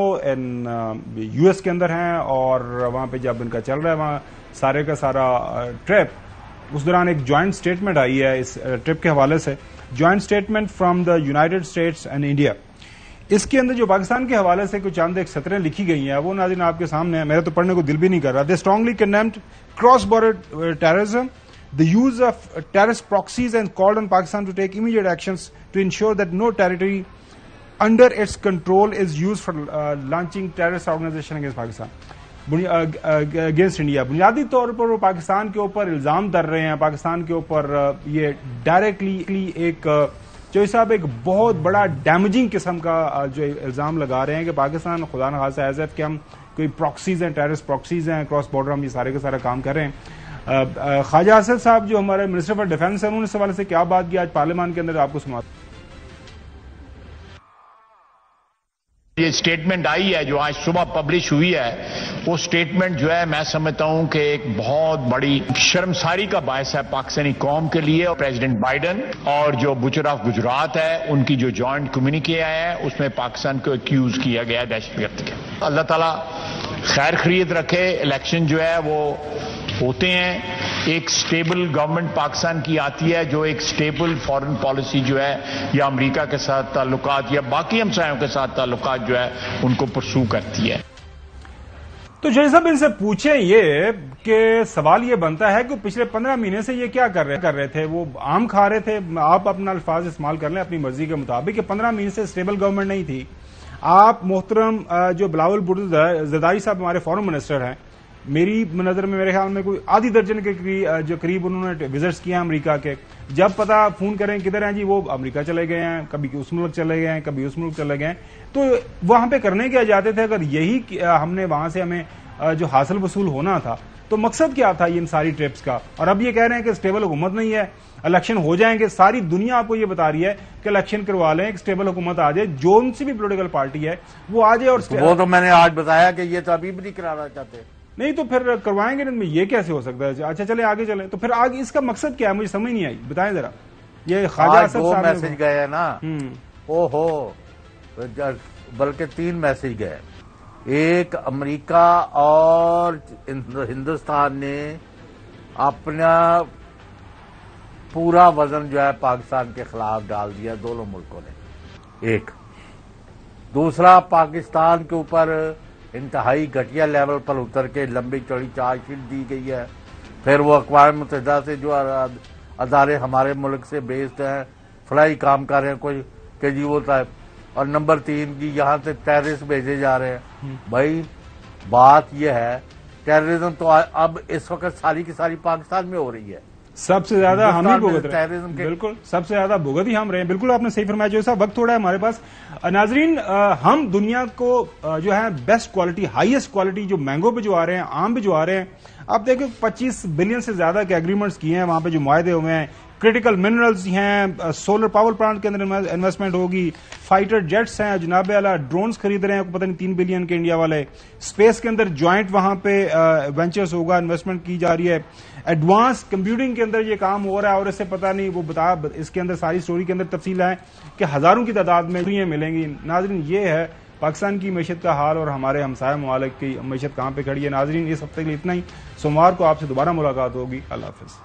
A: یو ایس کے اندر ہیں اور وہاں پہ جب ان کا چل رہا ہے وہاں سارے کا سارا ٹرپ، اس دوران ایک جوائنٹ سٹیٹمنٹ آئی ہے اس ٹرپ کے حوالے سے، joint statement from the United States and India. اس کے اندر جو پاکستان کے حوالے سے کچھ چند ایک سطریں لکھی گئی ہیں وہ ناظرین آپ کے سامنے ہیں، میرا تو پڑھنے کو دل بھی نہیں کر رہا۔ They strongly condemned cross border terrorism, the use of terrorist proxies, and called on Pakistan to take immediate actions to ensure that no territory under its control is used for launching terrorist organization against Pakistan, against India۔ بنیادی طور پر وہ پاکستان کے اوپر الزام در رہے ہیں، پاکستان کے اوپر یہ ڈائریکٹلی ایک چوہدری صاحب ایک بہت بڑا ڈیمیجنگ قسم کا جو الزام لگا رہے ہیں کہ پاکستان خدا نخواستہ ایز ایف کہ ہم کوئی پراکسیز ہیں، ٹیررسٹ پراکسیز ہیں، کراس بارڈر ہم یہ سارے کا سارا کام کر رہے ہیں۔ خواجہ اسد صاحب جو ہمارے منسٹر فار ڈیفنس ہیں انہوں نے اس حوالے سے کیا بات کی آج پارلیمان کے اندر آپ کو سنا۔
F: یہ اسٹیٹمنٹ آئی ہے جو آج صبح پبلش ہوئی ہے، وہ اسٹیٹمنٹ جو ہے میں سمجھتا ہوں کہ ایک بہت بڑی شرمساری کا باعث ہے پاکستانی قوم کے لیے۔ اور پریزیڈنٹ بائیڈن اور جو بچر آف گجرات ہے ان کی جو جوائنٹ کمیونیکے آیا ہے اس میں پاکستان کو ایکیوز کیا گیا ہے دہشت گرد کے۔ اللہ تعالیٰ خیر خرید رکھے، الیکشن جو ہے وہ ہوتے ہیں، ایک سٹیبل گورنمنٹ پاکستان کی آتی ہے جو ایک سٹیبل فارن پالیسی جو ہے یا امریکہ کے ساتھ تعلقات یا باقی ہمسایوں کے ساتھ تعلقات جو ہے ان کو پرسو کرتی ہے۔
A: تو جج صاحب ان سے پوچھیں یہ کہ سوال یہ بنتا ہے کہ پچھلے 15 مہینے سے یہ کیا کر رہے تھے؟ وہ آم کھا رہے تھے، آپ اپنا الفاظ استعمال کر لیں اپنی مرضی کے مطابق، کہ 15 مہینے سے سٹیبل گورنمنٹ نہیں تھی۔ آپ محترم جو بلاول بھٹو زرداری صاحب ہمارے فارن منسٹر ہیں، میری نظر میں میرے خیال میں کوئی آدھی درجن کے جو قریب انہوں نے وزٹس کیا امریکہ کے، جب پتا فون کریں کدھر ہیں جی وہ امریکہ چلے گئے ہیں، کبھی اس ملک چلے گئے ہیں، کبھی اس ملک چلے گئے ہیں۔ تو وہاں پہ کرنے کیا جاتے تھے؟ اگر یہی ہم نے وہاں سے ہمیں جو حاصل وصول ہونا تھا تو مقصد کیا تھا ان ساری ٹرپس کا؟ اور اب یہ کہہ رہے ہیں کہ اسٹیبل حکومت نہیں ہے، الیکشن ہو جائیں گے، ساری دنیا آپ کو یہ بتا رہی ہے کہ الیکشن کروا لیں، ایک اسٹیبل حکومت آ جائے، جو ان سے بھی پولیٹیکل پارٹی ہے وہ آ جائے۔ اور
B: وہ تو میں نے آج بتایا کہ یہ تو ابھی بھی نہیں کرانا چاہتے۔
A: نہیں تو پھر کروائیں گے میں، یہ کیسے ہو سکتا ہے؟ اچھا چلیں آگے چلیں، تو پھر آگے اس کا مقصد کیا ہے؟ مجھے سمجھ نہیں آئی، بتائیں ذرا۔ یہ خواجہ اسد صاحب
B: دو میسج گئے ہیں نا، او ہو، بلکہ 3 میسج گئے۔ ایک، امریکہ اور ہندوستان نے اپنا پورا وزن جو ہے پاکستان کے خلاف ڈال دیا، دونوں ملکوں نے، ایک۔ دوسرا، پاکستان کے اوپر انتہائی گھٹیا لیول پر اتر کے لمبی چوڑی چارج شیٹ دی گئی ہے۔ پھر وہ اقوام متحدہ سے جو ادارے ہمارے ملک سے بیسڈ ہیں فلائی کام کر رہے ہیں کوئی کہ جی وہ طرح۔ اور نمبر 3 کی یہاں سے ٹیررسٹ بھیجے جا رہے ہیں۔ بھائی بات یہ ہے ٹیررزم تو اب اس وقت ساری کی ساری پاکستان میں ہو رہی ہے،
A: سب سے زیادہ ہم ہی بھگت رہے ہیں، بالکل سب سے زیادہ بھگت ہی ہم رہے ہیں۔ بالکل آپ نے صحیح فرمایا جو صاحب، وقت تھوڑا ہے ہمارے پاس۔ ناظرین، ہم دنیا کو جو ہے بیسٹ کوالٹی، ہائیسٹ کوالٹی جو مینگو پہ جو آ رہے ہیں، آم پہ جو آ رہے ہیں، آپ دیکھیں 25 بلین سے زیادہ کے ایگریمنٹس کیے ہیں وہاں پہ جو معاہدے ہوئے ہیں، کرٹیکل منرلز ہیں، سولر پاور پلانٹ کے اندر انویسٹمنٹ ہوگی، فائٹر جیٹس ہیں، جناب اعلیٰ ڈرونز خرید رہے ہیں پتہ نہیں 3 بلین کے انڈیا والے، اسپیس کے اندر جوائنٹ وہاں پہ وینچرز ہوگا، انویسٹمنٹ کی جا رہی ہے، ایڈوانس کمپیوٹنگ کے اندر یہ کام ہو رہا ہے، اور اس سے پتہ نہیں وہ بتا اس کے اندر ساری سٹوری کے اندر تفصیل ہے کہ ہزاروں کی تعداد میں ملیں گی۔ ناظرین، یہ ہے پاکستان کی معیشت کا حال اور ہمارے ہمسایہ ممالک کی معیشت کہاں پہ کھڑی ہے۔ ناظرین، اس ہفتے کے لیے اتنا ہی، سوموار کو آپ سے دوبارہ ملاقات ہوگی۔ اللہ حافظ۔